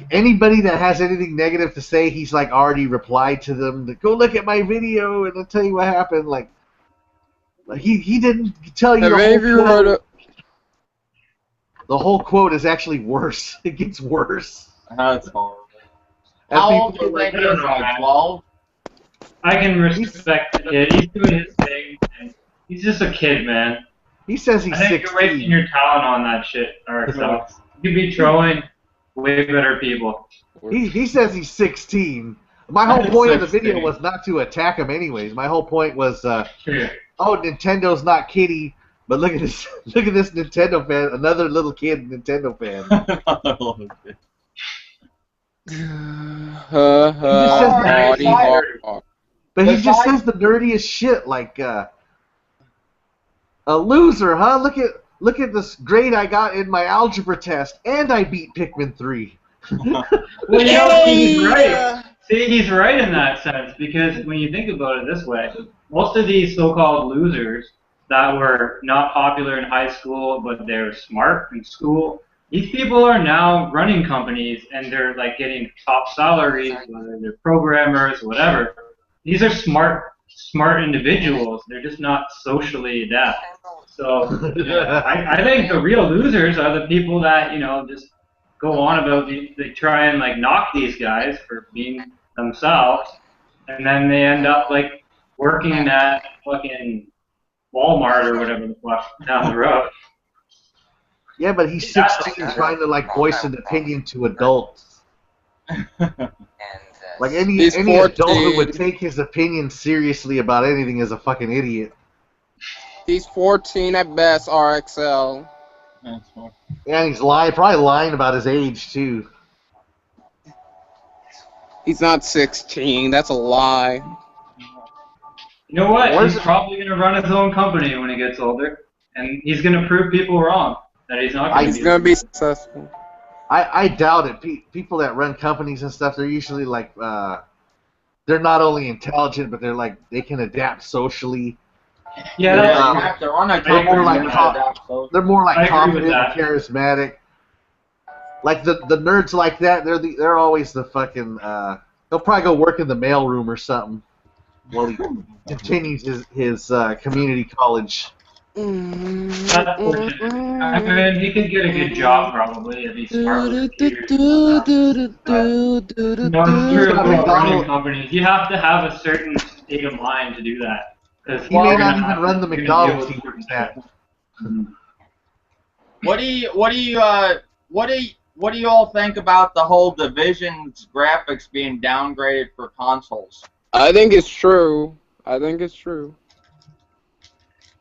anybody that has anything negative to say, he's like already replied to them. Go look at my video and I'll tell you what happened. Like he didn't tell you the whole quote is actually worse. It gets worse. That's horrible. How old do you think he is? Like 12? I can respect the kid. He's doing his thing. He's just a kid, man. He says he's 16. I think you're wasting your talent on that shit, RXL. You could be trolling way better people. He says he's 16. My whole point of the video was not to attack him anyways. My whole point was, oh, Nintendo's not kiddie, but look at this Nintendo fan, another little kid Nintendo fan. But he just says the nerdiest shit, like, a loser, huh? Look at this grade I got in my algebra test, and I beat Pikmin 3. Well, you know, he's right. See, he's right in that sense, because when you think about it this way, most of these so-called losers that were not popular in high school, but they're smart in school, these people are now running companies, and they're like getting top salaries, whether they're programmers, whatever. These are smart individuals. They're just not socially adept. So I think the real losers are the people that, you know, just go on about they try and like knock these guys for being themselves, and then they end up like working at fucking Walmart or whatever the fuck down the road. Yeah, but he's 16 trying to like voice an opinion to adults. Like any adult who would take his opinion seriously about anything is a fucking idiot. He's 14 at best, RXL. Yeah, and he's probably lying about his age too. He's not 16. That's a lie. You know what? He's probably going to run his own company when he gets older, and he's going to prove people wrong that he's not going to be. He's going to be successful. I doubt it. People that run companies and stuff, they're usually like, they're not only intelligent, but they're like, they can adapt socially. Yeah, you have to run a company. They're more like confident and charismatic. Like the nerds like that, they're always the fucking. They'll probably go work in the mailroom or something while he continues his community college. I mean, he could get a good job probably if he's smart with companies. You have to have a certain state of mind to do that. He may not even run the McDonald's he works at. What do you all think about the whole Division's graphics being downgraded for consoles? I think it's true.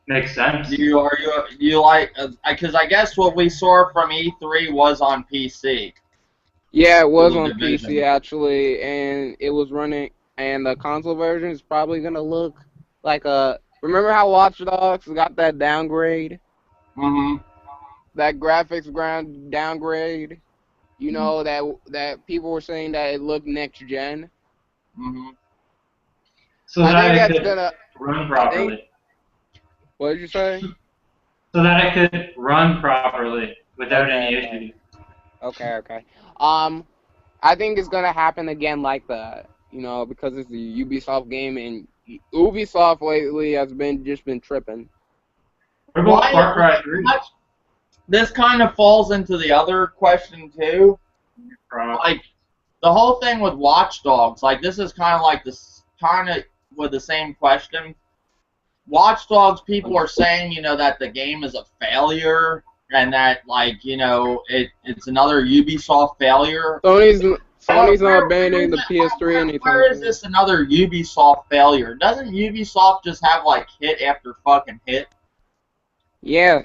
Makes sense. You like because I guess what we saw from E3 was on PC. Yeah, it was Little on division. PC actually, and it was running. And the console version is probably gonna look like a. Remember how Watch Dogs got that downgrade? Mm-hmm. That graphics ground downgrade. You know that people were saying that it looked next gen. Mm-hmm. So I that think it that's could gonna. run I think. properly. What did you say? So that it could run properly without Okay. any issues. Okay. I think it's gonna happen again like that. You know, because it's a Ubisoft game, and Ubisoft lately has been tripping. What about Far Cry 3? This kind of falls into the other question too. Like the whole thing with Watch Dogs, like this is kind of like this kind of with the same question. Watch Dogs, people are saying, you know, that the game is a failure and that, like, you know, it's another Ubisoft failure. Sony's not banning the PS3 anytime Where is soon. this another Ubisoft failure? Doesn't Ubisoft just have, like, hit after fucking hit? Yeah.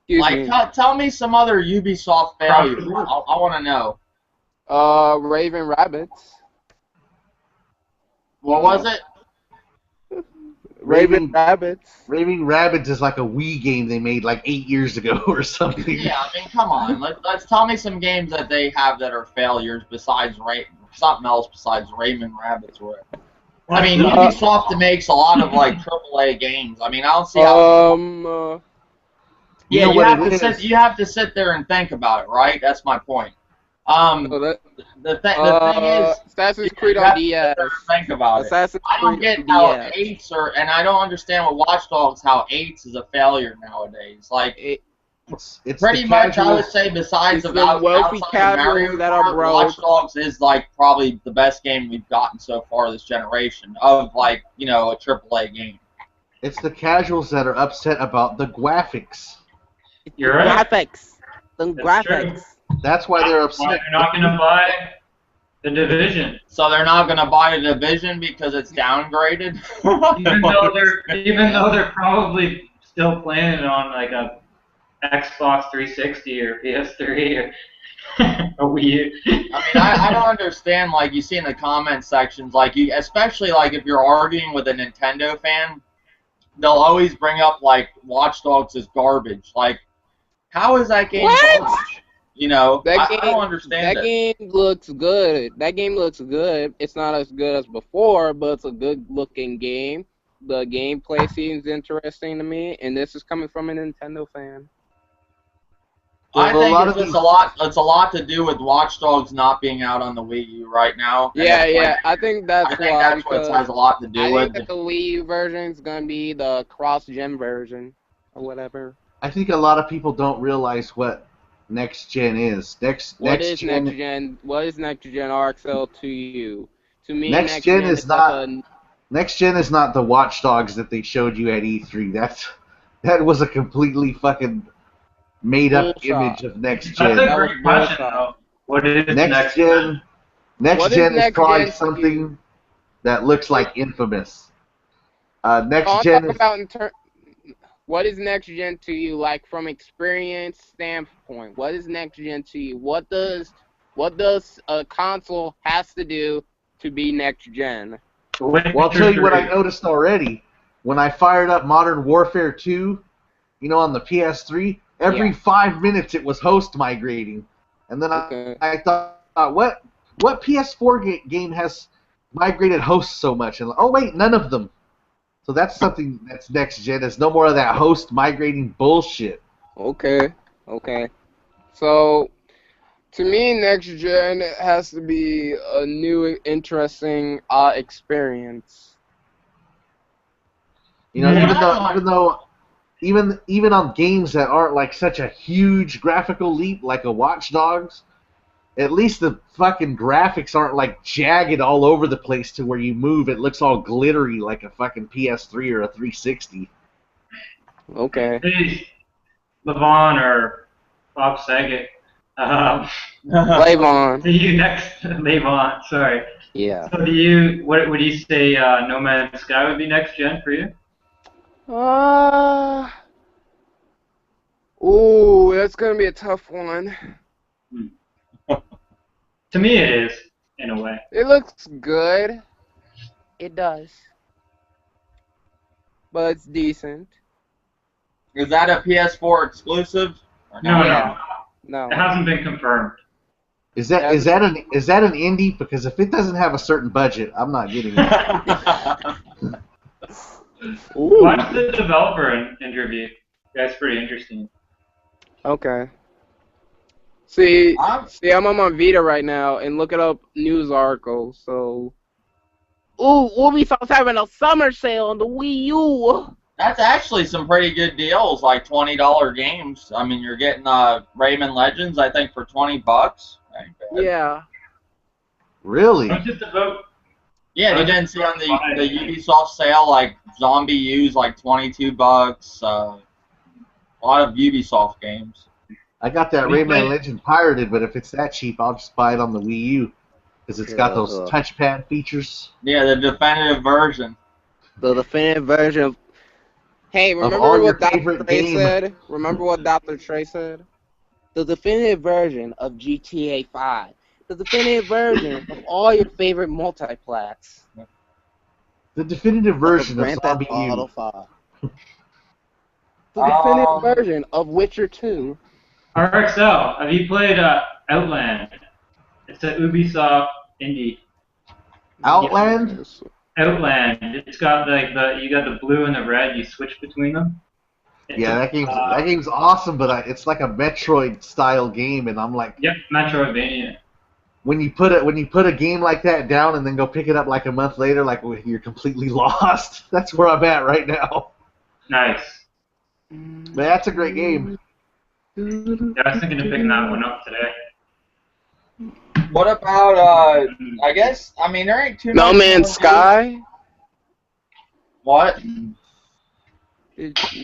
Excuse me. Tell me some other Ubisoft failures. I want to know. Raven Rabbits. What was it? Raven Rabbits. Raving Rabbids is like a Wii game they made like 8 years ago or something. Yeah, I mean, come on. Let's tell me some games that they have that are failures besides something else besides Raven Rabbits. I mean, Ubisoft makes a lot of like AAA games. I mean, I don't see how. You know you what have it to is? sit. You have to sit there and think about it, right? That's my point. The thing is, Assassin's you Creed have on to sit DS. there and think about it. I don't get how eights and I don't understand with Watch Dogs how eights is a failure nowadays. Like, it's pretty much, I would say, besides the wealthy outside of Mario casuals that are Kart, broke. Watch Dogs is like probably the best game we've gotten so far this generation of like, you know, a AAA game. It's the casuals that are upset about the graphics. You're right. Graphics. The That's graphics. true. That's why they're Why upset. they're not going to buy the Division? So they're not going to buy the Division because it's downgraded. even though they're probably still planning on like a Xbox 360 or PS3 or a Wii U. I mean, I don't understand. Like you see in the comment sections, like especially like if you're arguing with a Nintendo fan, they'll always bring up like Watch Dogs is garbage. Like, how is that game garbage? You know, I don't understand that game looks good. That game looks good. It's not as good as before, but it's a good-looking game. The gameplay seems interesting to me, and this is coming from a Nintendo fan. I think it's a lot to do with Watch Dogs not being out on the Wii U right now. Yeah. I think that's what it has a lot to do with. I think that the Wii U version is going to be the cross-gen version or whatever. I think a lot of people don't realize what next gen is. What is next gen RXL to you? To me, next gen is not the Watch Dogs that they showed you at E3. That was a completely fucking made up image of next gen. That's a great question, though. What is next gen? Next gen is probably something that looks like Infamous. Next gen is. What is next gen to you, like from experience standpoint? What is next gen to you? What does a console has to do to be next gen? Well, I'll tell you what I noticed already. When I fired up Modern Warfare 2, you know, on the PS3, every 5 minutes it was host migrating, and then I thought, what PS4 game has migrated hosts so much? And oh wait, none of them. So that's something that's next gen. There's no more of that host migrating bullshit. Okay. So, to me, next gen has to be a new, interesting experience. You know, even on games that aren't like such a huge graphical leap, like a Watch Dogs, at least the fucking graphics aren't like jagged all over the place to where you move, it looks all glittery like a fucking PS3 or a 360. Okay. Hey, Lavon or Bob Saget. Lavon. See you next, Lavon. Sorry. Yeah. So what would you say? No Man's Sky would be next gen for you? Ooh, that's gonna be a tough one. To me, it is in a way. It looks good. It does. But it's decent. Is that a PS4 exclusive? Or No, Yeah. no, No. it hasn't been confirmed. Is that an indie? Because if it doesn't have a certain budget, I'm not getting it. Ooh. Watch the developer interview. That's pretty interesting. Okay. See, I'm- I'm on my Vita right now and looking up news articles. So, ooh, Ubisoft's having a summer sale on the Wii U. That's actually some pretty good deals, like $20 games. I mean, you're getting Rayman Legends, I think, for $20. Ain't bad. Yeah. Really? Don't just devote. Yeah, you didn't see on the Ubisoft sale, like Zombie U's like $22. A lot of Ubisoft games. I got that We Rayman played- Legend pirated, but if it's that cheap, I'll just buy it on the Wii U because it's got those Yeah. touchpad features. Yeah, the definitive version. The definitive version of. Hey, Of remember all your what Dr. favorite Trey game. said? Remember what Dr. Trey said? The definitive version of GTA 5. The definitive version of all your favorite multiplats. The definitive version of Grand Theft Zombie Auto U. 5. The definitive version of Witcher 2. RXL, have you played Outland? It's an Ubisoft indie. Outland? Outland. It's got like you got the blue and the red. You switch between them. Yeah, that game's awesome, but it's like a Metroid style game, and I'm like, Yep, Metroidvania. when you put a game like that down and then go pick it up like a month later, like you're completely lost. That's where I'm at right now. Nice. But that's a great game. Yeah, I was thinking of picking that one up today. What about, I guess, I mean, there ain't too No much Man's more- Sky? What?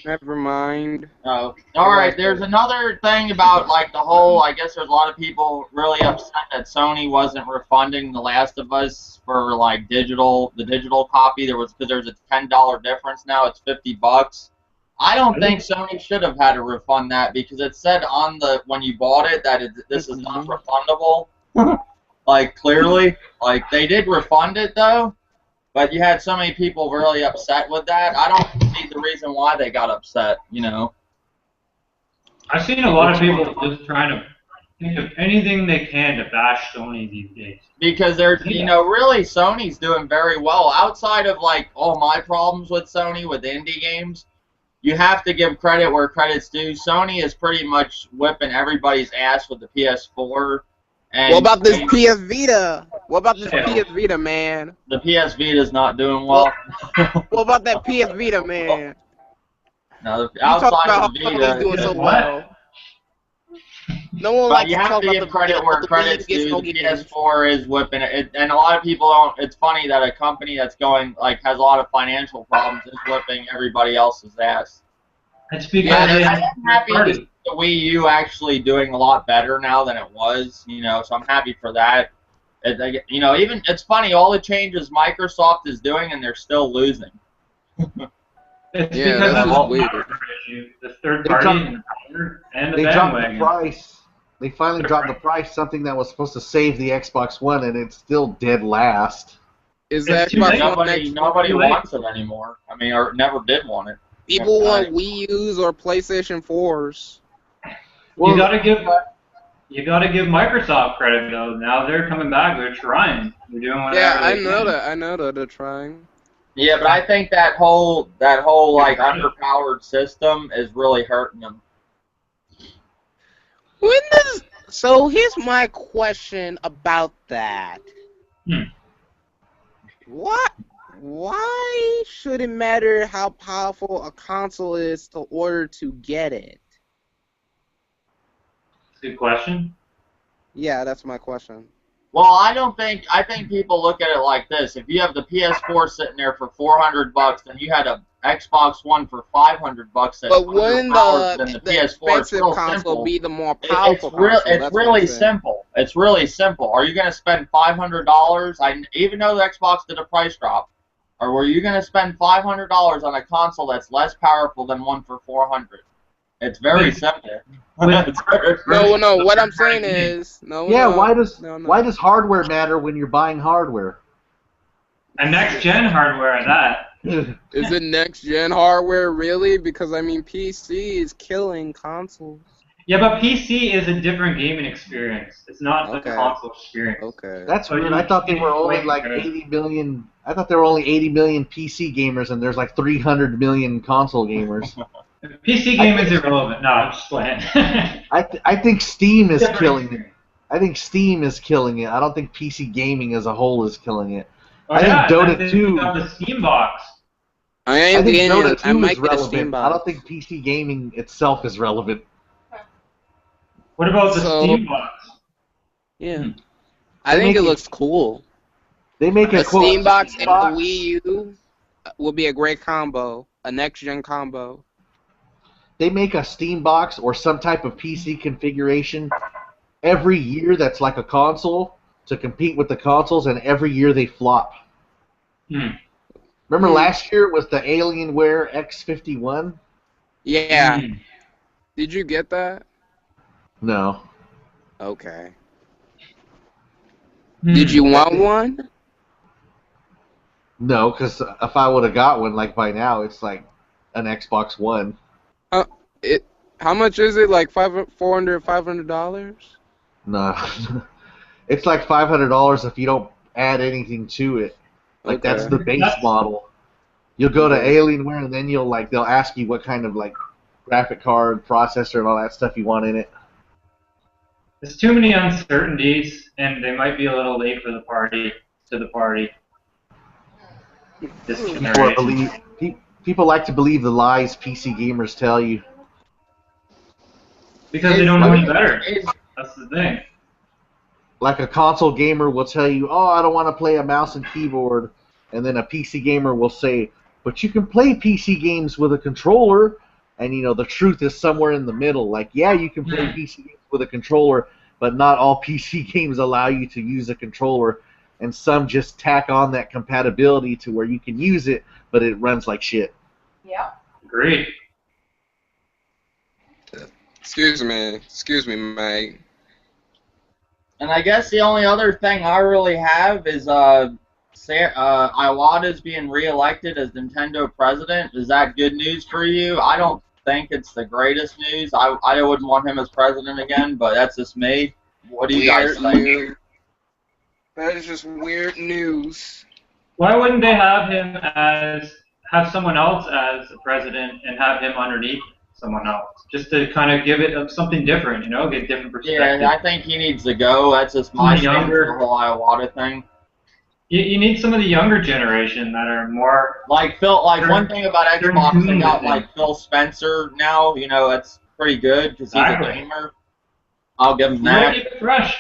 Never mind. Oh, all right. There's another thing about like the whole. I guess there's a lot of people really upset that Sony wasn't refunding The Last of Us for like the digital copy. Because there's a $10 difference now. It's $50. I don't think Sony should have had to refund that because it said on when you bought it that this is not refundable. Like clearly, like they did refund it though. But you had so many people really upset with that. I don't see the reason why they got upset, you know. I've seen a lot of people just trying to think of anything they can to bash Sony these days. Because they're, you know, really Sony's doing very well. Outside of like all my problems with Sony with indie games, you have to give credit where credit's due. Sony is pretty much whipping everybody's ass with the PS4. And What about this PS Vita? What about this PS Vita, man? The PS Vita's not doing well. What about that PS Vita, man? No, You talk outside about of the how Sony's doing Vita, so well. No one but likes you to have talk to about give the credit Vita, where but the credit's Vita gets due. no The games. PS4 is whipping it, and a lot of people don't. It's funny that a company that's going like has a lot of financial problems is whipping everybody else's ass. It's because Yeah, they I'm have happy third to see the Wii U actually doing a lot better now than it was, you know, so I'm happy for that. You know, even, it's funny, all the changes Microsoft is doing and they're still losing. It's Yeah, because that's of just the weird. issue, the third They party dropped- and the They dropped the bandwagon. price. They finally dropped the price, something that was supposed to save the Xbox One, and it's still dead last. Is It's the too Xbox late. One Nobody next? too late. wants it anymore. I mean, or never did want it. People Yeah, want right. Wii U's or PlayStation 4s. You gotta give Microsoft credit though. Now they're coming back. They're trying. They're doing whatever. Yeah, I they know can. that. I know that they're trying. Yeah, but I think that whole like underpowered system is really hurting them. So here's my question about that. What? Why should it matter how powerful a console is to order to get it? Good question. Yeah, that's my question. Well, I think people look at it like this. If you have the PS4 sitting there for $400, then you had a Xbox One for $500 that's But wouldn't underpowered than the PS4. It's expensive real console simple. be the more It's powerful real. console? It's That's what really I'm saying. simple. It's really simple. Are you going to spend $500? Even though the Xbox did a price drop, Or were you going to spend $500 on a console that's less powerful than one for $400? It's very simple. No. What I'm saying is, Yeah, why does hardware matter when you're buying hardware? A next-gen hardware at that. Is it next-gen hardware, really? Because, I mean, PC is killing consoles. Yeah, but PC is a different gaming experience. It's not the console experience. Okay. That's weird. I thought they were only like 80 million. I thought there were only 80 million PC gamers, and there's like 300 million console gamers. PC game is irrelevant. No, I'm just playing. I think Steam is killing it. I think Steam is killing it. I don't think PC gaming as a whole is killing it. Oh, I think Dota 2. The Steam box. I think Dota 2 is relevant. I don't think PC gaming itself is relevant. What about the Steam box? Yeah. I think it looks cool. They make a Steam box and the Wii U will be a great combo. A next-gen combo. They make a Steam box or some type of PC configuration every year that's like a console to compete with the consoles, and every year they flop. Remember last year it was the Alienware X51? Yeah. Did you get that? No. Okay. Did you want one? No, because if I would have got one, like by now, it's like an Xbox One. How much is it? Like $500? No. It's like $500 if you don't add anything to it. Like that's the base model. You'll go to Alienware and then they'll ask you what kind of like graphic card, processor, and all that stuff you want in it. There's too many uncertainties, and they might be a little late for the party. People like to believe the lies PC gamers tell you. Because they don't know any better. That's the thing. Like a console gamer will tell you, oh, I don't want to play a mouse and keyboard. And then a PC gamer will say, but you can play PC games with a controller. And, the truth is somewhere in the middle. Like, yeah, you can play PC games with a controller, but not all PC games allow you to use a controller. And some just tack on that compatibility to where you can use it, but it runs like shit. Yeah. Agreed. Excuse me, Mike. And I guess the only other thing I really have is Iwata's being reelected as Nintendo president. Is that good news for you? I don't think it's the greatest news. I wouldn't want him as president again, but that's just me. What do you guys think? That is just weird news. Why wouldn't they have someone else as the president and have him underneath someone else, just to kind of give it something different, get different perspective. Yeah, I think he needs to go. That's just my stance for the whole Iwata thing. You need some of the younger generation that are more like Phil. Like one thing about Xbox, they got like Phil Spencer now. That's pretty good because he's a gamer. I'll give him that. Keep it fresh.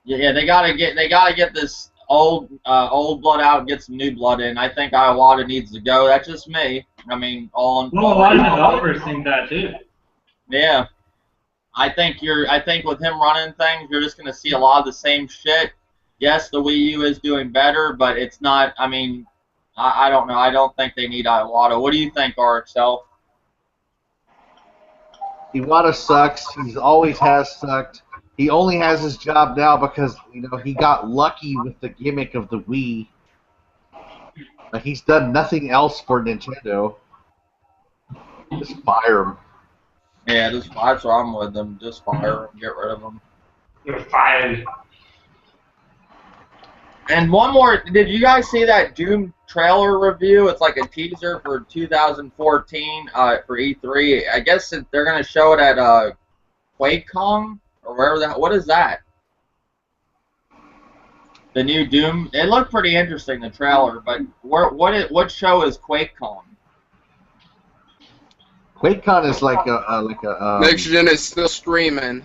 Yeah, they gotta get this old blood out and get some new blood in. I think Iwata needs to go. That's just me. I mean, a lot of developers think that too. Yeah, I think with him running things, you're just gonna see a lot of the same shit. Yes, the Wii U is doing better, but it's not. I mean, I don't know. I don't think they need Iwata. What do you think, RXL? Iwata sucks. He always has sucked. He only has his job now because he got lucky with the gimmick of the Wii. Like he's done nothing else for Nintendo. Just fire him. Yeah, that's what I'm with them. Just fire him. Get rid of him. You're fired. And one more. Did you guys see that Doom trailer review? It's like a teaser for 2014 for E3. I guess they're gonna show it at QuakeCon or wherever that. What is that? The new Doom. It looked pretty interesting, the trailer, but what show is QuakeCon? QuakeCon is like a Next Gen is still streaming.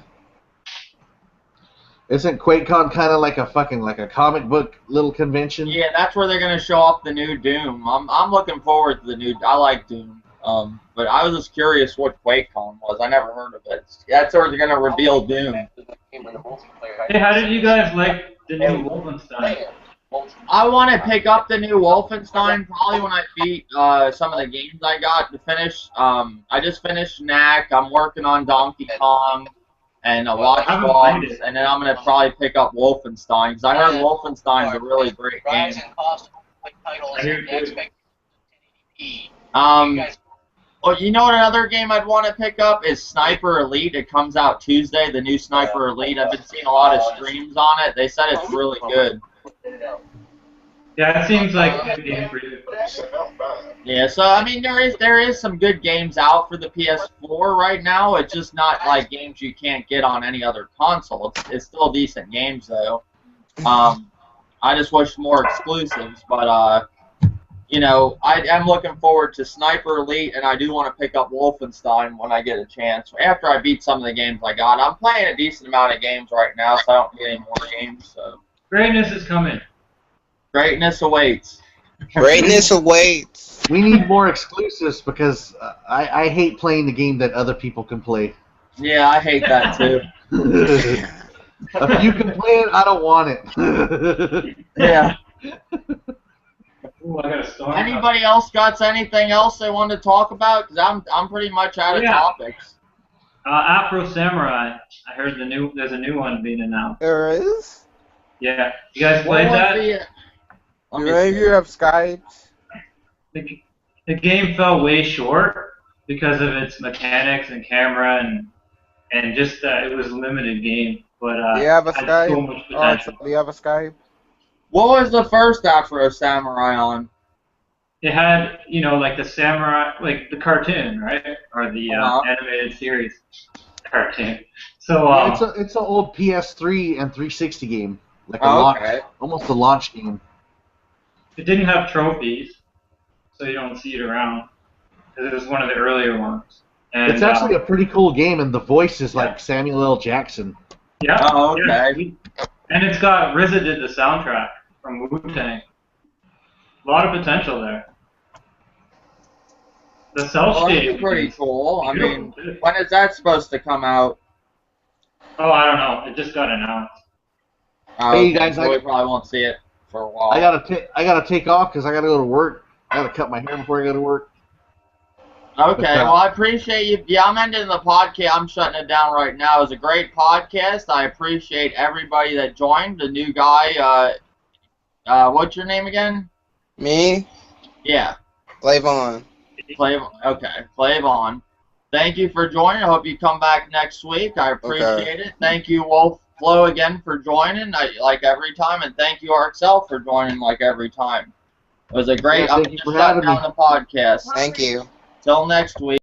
Isn't QuakeCon kind of like a comic book little convention? Yeah, that's where they're gonna show off the new Doom. I'm looking forward to the new. I like Doom. But I was just curious what QuakeCon was. I never heard of it. That's where they're gonna reveal Doom. Hey, how did you guys like the new Wolfenstein? I want to pick up the new Wolfenstein probably when I beat some of the games I got to finish. I just finished Knack. I'm working on Donkey Kong and Watch I haven't Dogs, played it. and then I'm going to probably pick up Wolfenstein because I heard Wolfenstein's a really great game. Rise in cost of titles I hear and too. expectations of 1080p. You guys Oh, you know what another game I'd want to pick up is Sniper Elite. It comes out Tuesday, the new Sniper Elite. I've been seeing a lot of streams on it. They said it's really good. Yeah, it seems like a good game for you. Yeah, so I mean there is some good games out for the PS4 right now. It's just not like games you can't get on any other console. It's still decent games though. I just wish more exclusives, but you know, I'm looking forward to Sniper Elite, and I do want to pick up Wolfenstein when I get a chance. After I beat some of the games I got, I'm playing a decent amount of games right now, so I don't need any more games. So Greatness is coming. greatness awaits. Greatness awaits. We need more exclusives because I hate playing the game that other people can play. Yeah, I hate that too. If you can play it, I don't want it. Yeah. Ooh, I got a storm. Anybody else got anything else they want to talk about? Because I'm pretty much out of Yeah. topics. Afro Samurai. I heard there's a new one being announced. There is? Yeah. You guys What played was that? Let Do me any of see. you have Skype? The game fell way short because of its mechanics and camera and just it was a limited game. But Do you have a had Skype? so much Alright, potential. so do you have a Skype? What was the first Afro Samurai on? It had, you know, like the samurai, like the cartoon, right? Or the animated series cartoon. So, It's an old PS3 and 360 game, like a Oh, launch, okay. almost a launch game. it didn't have trophies, so you don't see it around. Because it was one of the earlier ones. And, It's actually a pretty cool game, and the voice is like Samuel L. Jackson. yeah. Oh, yeah, okay. and it's got RZA did the soundtrack from Wu-Tang. A lot of potential there. The cell Well, shading that's pretty is cool. I beautiful, mean, too. when is that supposed to come out? Oh, I don't know. It just got announced. Hey, you Okay, guys, so we probably won't see it for a while. I gotta take off because I gotta go to work. I gotta cut my hair before I go to work. Okay, But, well, I appreciate you. Yeah, I'm ending the podcast. I'm shutting it down right now. It was a great podcast. I appreciate everybody that joined. The new guy, what's your name again? Me? Yeah, Lavon. Lavon. Thank you for joining. I hope you come back next week. I appreciate it. Thank you, vvolfflovv, again for joining, like every time, and thank you, RXL, for joining, like every time. It was a great. Yeah, I'm thank you just for shutting having down me. the podcast. Thank you. Till next week.